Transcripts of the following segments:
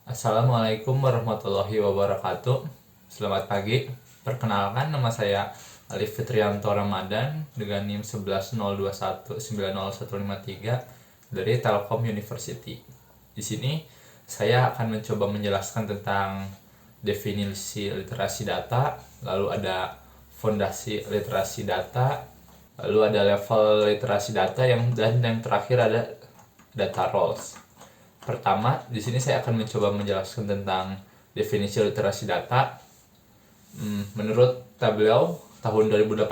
Assalamualaikum warahmatullahi wabarakatuh. Selamat pagi. Perkenalkan, nama saya Alif Fitrianto Ramadan dengan NIM 1102190153 dari Telkom University. Di sini saya akan mencoba menjelaskan tentang definisi literasi data, lalu ada fondasi literasi data, lalu ada level literasi data dan yang terakhir ada data roles. Pertama, di sini saya akan mencoba menjelaskan tentang definisi literasi data. Menurut Tableau tahun 2018,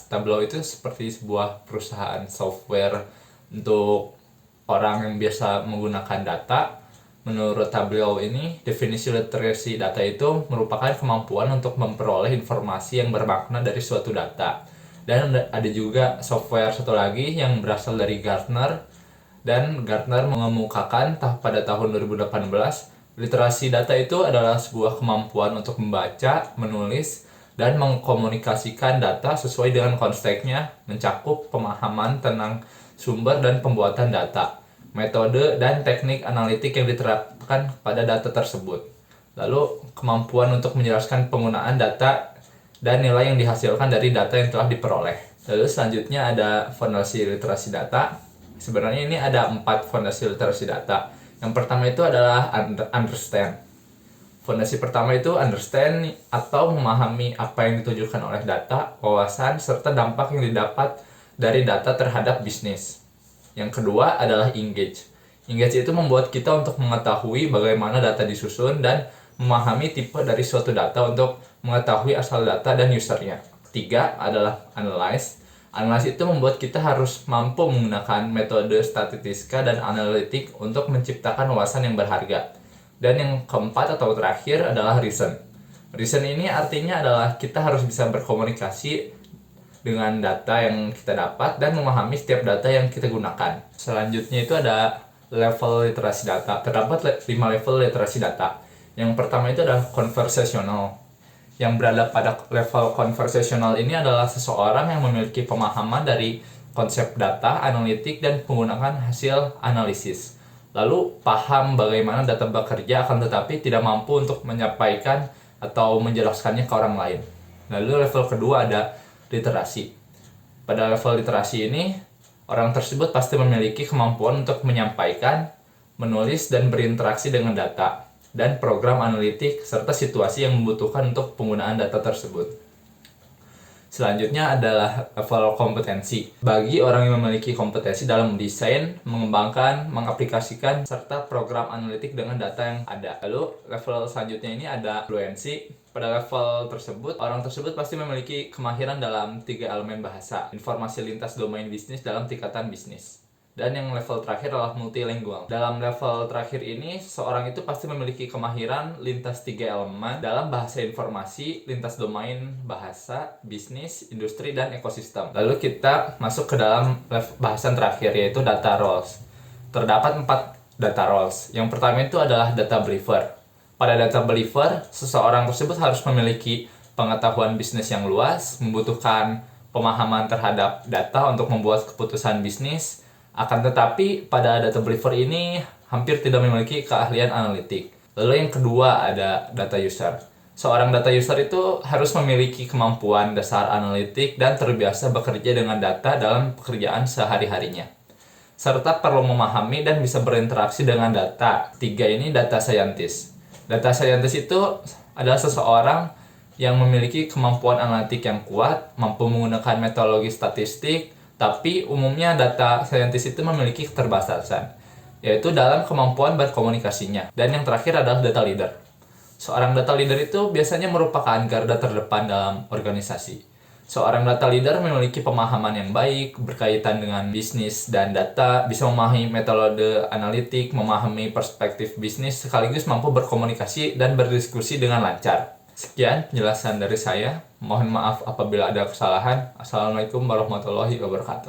Tableau itu seperti sebuah perusahaan software untuk orang yang biasa menggunakan data. Menurut Tableau ini, definisi literasi data itu merupakan kemampuan untuk memperoleh informasi yang bermakna dari suatu data. Dan ada juga software satu lagi yang berasal dari Gartner. Dan Gartner mengemukakan pada tahun 2018, literasi data itu adalah sebuah kemampuan untuk membaca, menulis, dan mengkomunikasikan data sesuai dengan konteksnya, mencakup pemahaman tentang sumber dan pembuatan data, metode dan teknik analitik yang diterapkan pada data tersebut. Lalu, kemampuan untuk menjelaskan penggunaan data dan nilai yang dihasilkan dari data yang telah diperoleh. Lalu selanjutnya ada fondasi literasi data. Sebenarnya ini ada 4 fondasi literasi data. Yang pertama itu adalah understand. Fondasi pertama itu understand atau memahami apa yang ditujukan oleh data, wawasan, serta dampak yang didapat dari data terhadap bisnis. Yang kedua adalah engage. Engage itu membuat kita untuk mengetahui bagaimana data disusun dan memahami tipe dari suatu data untuk mengetahui asal data dan usernya. Ketiga adalah analyze. Analisis itu membuat kita harus mampu menggunakan metode statistika dan analitik untuk menciptakan wawasan yang berharga. Dan yang keempat atau terakhir adalah reason. Reason ini artinya adalah kita harus bisa berkomunikasi dengan data yang kita dapat dan memahami setiap data yang kita gunakan. Selanjutnya itu ada level literasi data. Terdapat 5 level literasi data. Yang pertama itu adalah conversational. Yang berada pada level konversasional ini adalah seseorang yang memiliki pemahaman dari konsep data, analitik, dan menggunakan hasil analisis. Lalu paham bagaimana data bekerja akan tetapi tidak mampu untuk menyampaikan atau menjelaskannya ke orang lain. Lalu level kedua ada literasi. Pada level literasi ini, orang tersebut pasti memiliki kemampuan untuk menyampaikan, menulis, dan berinteraksi dengan data dan program analitik serta situasi yang membutuhkan untuk penggunaan data tersebut. Selanjutnya adalah level kompetensi. Bagi orang yang memiliki kompetensi dalam mendesain, mengembangkan, mengaplikasikan, serta program analitik dengan data yang ada. Lalu level selanjutnya ini ada fluency. Pada level tersebut, orang tersebut pasti memiliki kemahiran dalam 3 elemen bahasa, informasi lintas domain bisnis dalam tingkatan bisnis. Dan yang level terakhir adalah multilingual. Dalam level terakhir ini, seseorang itu pasti memiliki kemahiran lintas 3 elemen dalam bahasa informasi, lintas domain bahasa, bisnis, industri, dan ekosistem. Lalu kita masuk ke dalam bahasan terakhir, yaitu data roles. Terdapat 4 data roles. Yang pertama itu adalah data believer. Pada data believer, seseorang tersebut harus memiliki pengetahuan bisnis yang luas, membutuhkan pemahaman terhadap data untuk membuat keputusan bisnis. Akan tetapi, pada data believer ini hampir tidak memiliki keahlian analitik. Lalu yang kedua ada data user. Seorang data user itu harus memiliki kemampuan dasar analitik dan terbiasa bekerja dengan data dalam pekerjaan sehari-harinya. Serta perlu memahami dan bisa berinteraksi dengan data. Tiga ini data scientist. Data scientist itu adalah seseorang yang memiliki kemampuan analitik yang kuat, mampu menggunakan metodologi statistik, tapi umumnya data scientist itu memiliki keterbatasan, yaitu dalam kemampuan berkomunikasinya. Dan yang terakhir adalah data leader. Seorang data leader itu biasanya merupakan garda terdepan dalam organisasi. Seorang data leader memiliki pemahaman yang baik berkaitan dengan bisnis dan data, bisa memahami metode analitik, memahami perspektif bisnis, sekaligus mampu berkomunikasi dan berdiskusi dengan lancar. Sekian penjelasan dari saya. Mohon maaf apabila ada kesalahan. Assalamualaikum warahmatullahi wabarakatuh.